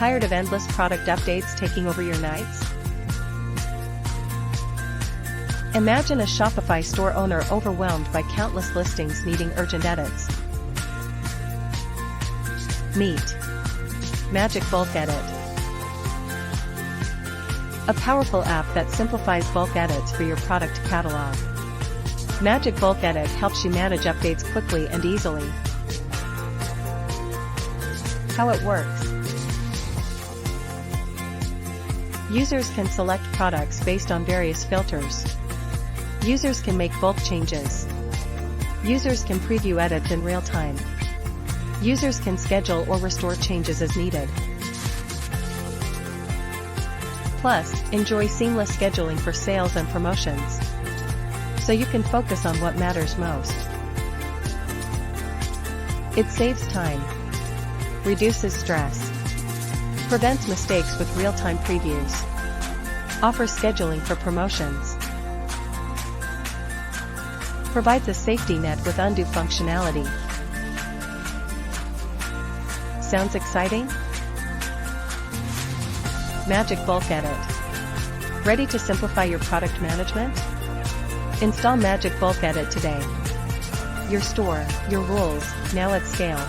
Tired of endless product updates taking over your nights? Imagine a Shopify store owner overwhelmed by countless listings needing urgent edits. Meet Magic Bulk Edit, a powerful app that simplifies bulk edits for your product catalog. Magic Bulk Edit helps you manage updates quickly and easily. How it works. Users can select products based on various filters. Users can make bulk changes. Users can preview edits in real time. Users can schedule or restore changes as needed. Plus, enjoy seamless scheduling for sales and promotions, so you can focus on what matters most. It saves time, reduces stress, prevents mistakes with real-time previews, offers scheduling for promotions, provides a safety net with undo functionality. Sounds exciting? Magic Bulk Edit. Ready to simplify your product management? Install Magic Bulk Edit today. Your store, your rules, now at scale.